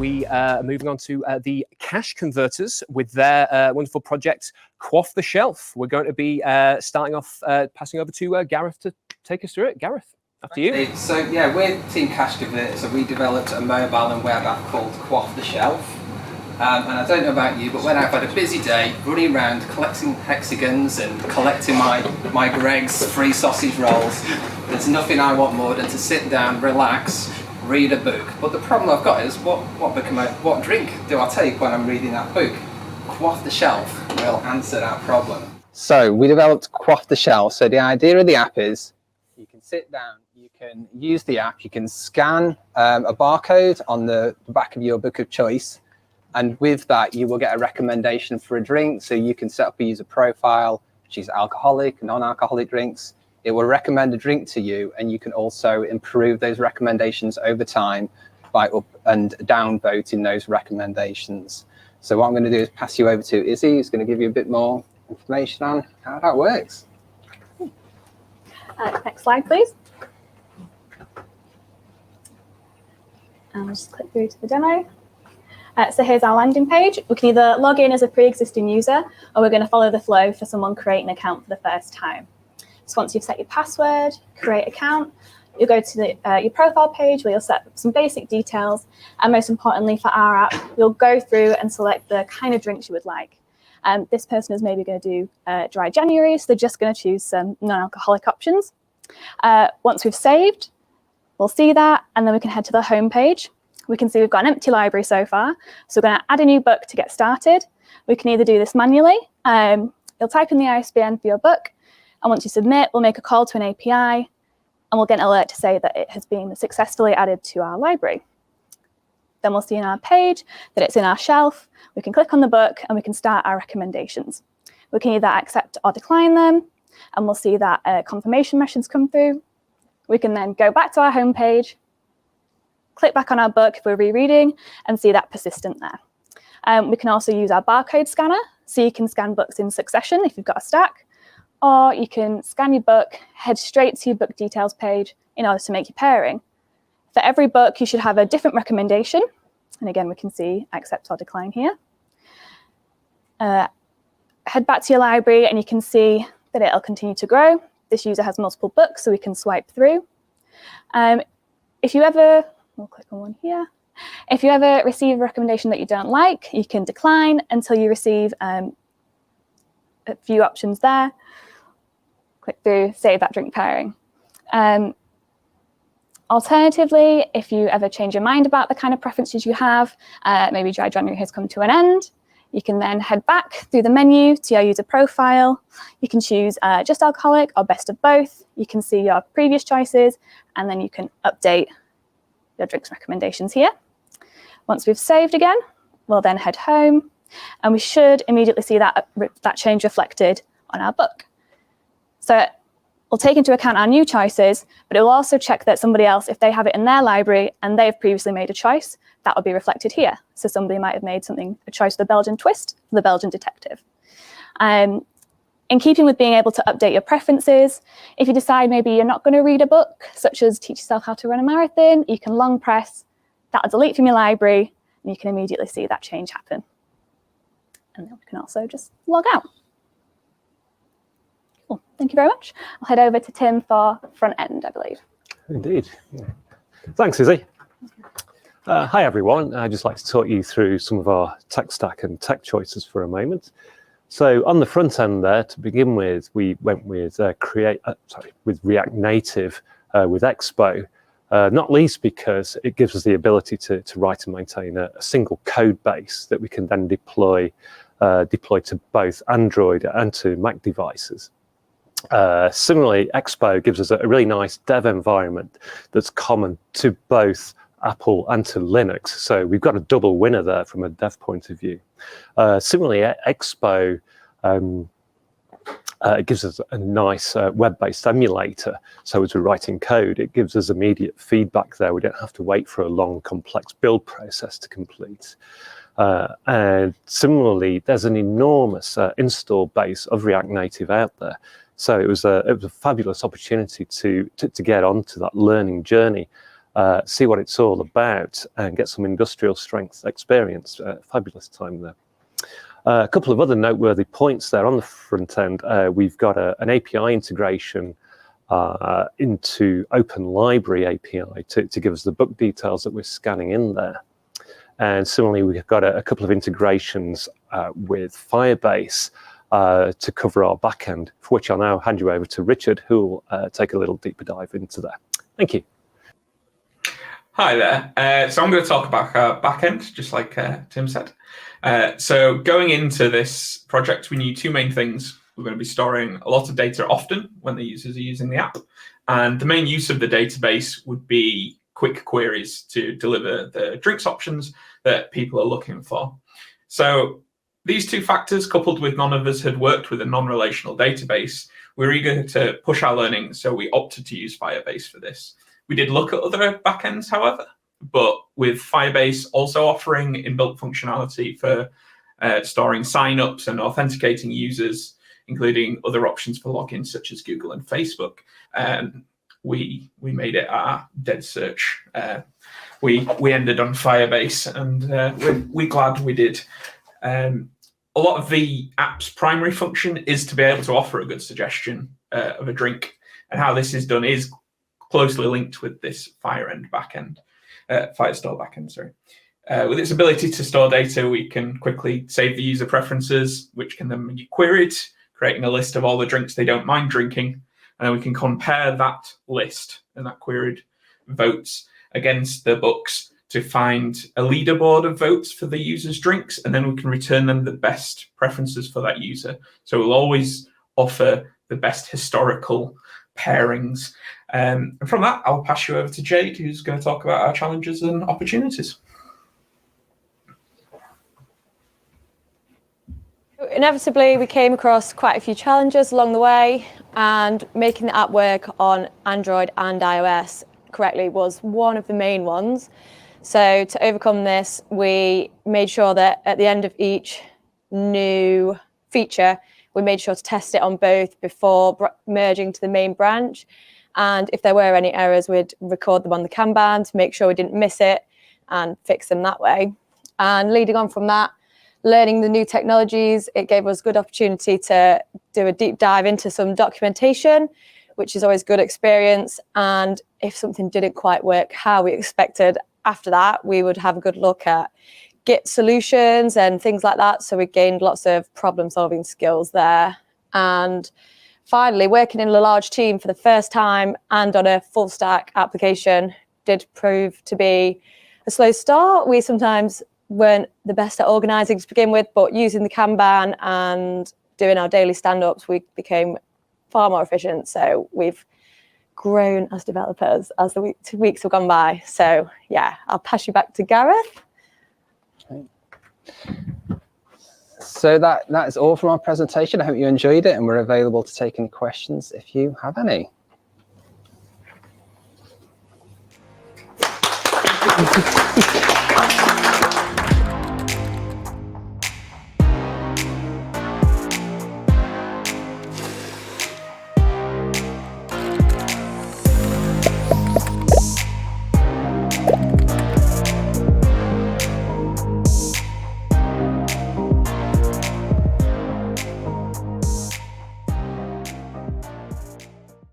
we are moving on to the cache converters with their wonderful project, Quaff the Shelf. We're going to be starting off, passing over to Gareth to take us through it. Gareth, after you. So yeah, we're Team Cache Converters, so we developed a mobile and web app called Quaff the Shelf. And I don't know about you, but when I've had a busy day running around collecting hexagons and collecting my Greg's free sausage rolls, there's nothing I want more than to sit down, relax, read a book. But the problem I've got is what drink do I take when I'm reading that book? Quaff the Shelf will answer that problem. So we developed Quaff the Shelf. So the idea of the app is you can sit down, you can use the app, you can scan a barcode on the back of your book of choice. And with that, you will get a recommendation for a drink. So you can set up a user profile, choose alcoholic, non-alcoholic drinks. It will recommend a drink to you, and you can also improve those recommendations over time by up and down voting those recommendations. So what I'm going to do is pass you over to Izzy, who's going to give you a bit more information on how that works. Next slide, please. And we'll just click through to the demo. So here's our landing page. We can either log in as a pre-existing user, or we're going to follow the flow for someone creating an account for the first time. So once you've set your password, create account, you'll go to your profile page where you'll set some basic details. And most importantly for our app, you'll go through and select the kind of drinks you would like. This person is maybe going to do dry January, so they're just going to choose some non-alcoholic options. Once we've saved, we'll see that, and then we can head to the home page. We can see we've got an empty library so far. So we're going to add a new book to get started. We can either do this manually. You'll type in the ISBN for your book. And once you submit, we'll make a call to an API. And we'll get an alert to say that it has been successfully added to our library. Then we'll see in our page that it's in our shelf. We can click on the book and we can start our recommendations. We can either accept or decline them. And we'll see that confirmation message come through. We can then go back to our home page, click back on our book if we're rereading, and see that persistent there. We can also use our barcode scanner, so you can scan books in succession if you've got a stack, or you can scan your book, head straight to your book details page in order to make your pairing. For every book, you should have a different recommendation, and again, we can see accept or decline here. Head back to your library, and you can see that it'll continue to grow. This user has multiple books, so we can swipe through. If you ever We'll click on one here. If you ever receive a recommendation that you don't like, you can decline until you receive a few options there. Click through, save that drink pairing. Alternatively, if you ever change your mind about the kind of preferences you have, maybe dry January has come to an end, you can then head back through the menu to your user profile. You can choose just alcoholic or best of both. You can see your previous choices, and then you can update your drinks recommendations here. Once we've saved again, we'll then head home, and we should immediately see that change reflected on our book. So we'll take into account our new choices, but it will also check that somebody else, if they have it in their library and they've previously made a choice, that will be reflected here. So somebody might have made a choice for the Belgian twist, for the Belgian detective. In keeping with being able to update your preferences, if you decide maybe you're not going to read a book, such as Teach Yourself How to Run a Marathon, you can long press, that'll delete from your library, and you can immediately see that change happen. And then we can also just log out. Cool. Thank you very much. I'll head over to Tim for Frontend, I believe. Indeed. Yeah. Thanks, Izzy. Hi, everyone. I'd just like to talk you through some of our tech stack and tech choices for a moment. So on the front end there, to begin with, we went with with React Native with Expo, not least because it gives us the ability to write and maintain a single code base that we can then deploy to both Android and to Mac devices. Similarly, Expo gives us a really nice dev environment that's common to both Apple and to Linux. So we've got a double winner there from a dev point of view. Similarly, Expo it gives us a nice web-based emulator. So as we're writing code, it gives us immediate feedback there. We don't have to wait for a long, complex build process to complete. And similarly, there's an enormous install base of React Native out there. So it was a fabulous opportunity to get onto that learning journey see what it's all about, and get some industrial strength experience. Fabulous time there. A couple of other noteworthy points there on the front end. We've got an API integration into Open Library API to give us the book details that we're scanning in there. And similarly, we've got a couple of integrations with Firebase to cover our backend, for which I'll now hand you over to Richard, who will take a little deeper dive into that. Thank you. Hi there. So I'm going to talk about our backend, just like Tim said. So going into this project, we knew two main things. We're going to be storing a lot of data often when the users are using the app. And the main use of the database would be quick queries to deliver the drinks options that people are looking for. So these two factors, coupled with none of us had worked with a non-relational database, we're eager to push our learning, so we opted to use Firebase for this. We did look at other backends, however, but with Firebase also offering inbuilt functionality for storing signups and authenticating users, including other options for login such as Google and Facebook, we made it our dead search. We ended on Firebase, and we're glad we did. A lot of the app's primary function is to be able to offer a good suggestion of a drink, and how this is done is closely linked with this Firestore backend. Sorry. With its ability to store data, we can quickly save the user preferences, which can then be queried, creating a list of all the drinks they don't mind drinking, and then we can compare that list and that queried votes against the books to find a leaderboard of votes for the user's drinks, and then we can return them the best preferences for that user. So we'll always offer the best historical pairings. And from that, I'll pass you over to Jade, who's going to talk about our challenges and opportunities. Inevitably, we came across quite a few challenges along the way, and making the app work on Android and iOS correctly was one of the main ones. So to overcome this, we made sure that at the end of each new feature, we made sure to test it on both before merging to the main branch. And if there were any errors, we'd record them on the Kanban to make sure we didn't miss it and fix them that way. And leading on from that, learning the new technologies, it gave us good opportunity to do a deep dive into some documentation, which is always good experience. And if something didn't quite work how we expected, after that, we would have a good look at Git solutions and things like that. So we gained lots of problem-solving skills there. And finally, working in a large team for the first time and on a full-stack application did prove to be a slow start. We sometimes weren't the best at organising to begin with, but using the Kanban and doing our daily stand-ups, we became far more efficient. So we've grown as developers as the weeks have gone by. So yeah, I'll pass you back to Gareth. Okay. So that is all from our presentation. I hope you enjoyed it, and we're available to take any questions if you have any.